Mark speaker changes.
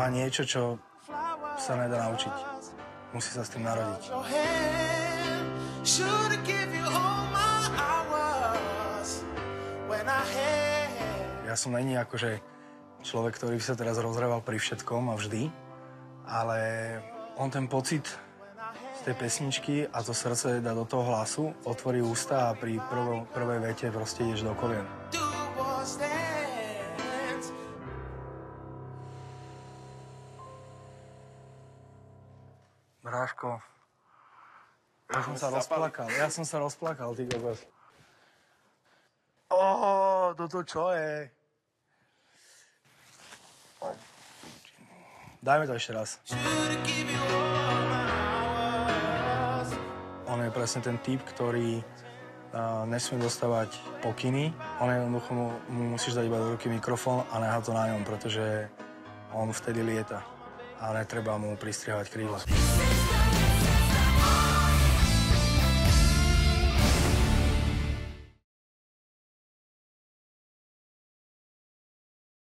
Speaker 1: má niečo, čo sa nedá naučiť. Musí sa s tým narodiť. Ja som není akože človek, ktorý by sa teraz rozhrával pri všetkom a vždy, ale on ten pocit z tej pesničky a to srdce dá do toho hlasu, otvorí ústa a pri prvej vete proste ideš do kolien. Bráško, ja som sa rozplakal, ty kokos. Toto čo je? Dajme to ešte raz. On je presne ten typ, ktorý nesmie dostávať pokyny. On jednoducho mu musíš dať iba do ruky mikrofón a nehať to na ňom, pretože on vtedy lieta a netreba mu pristrihať krídla.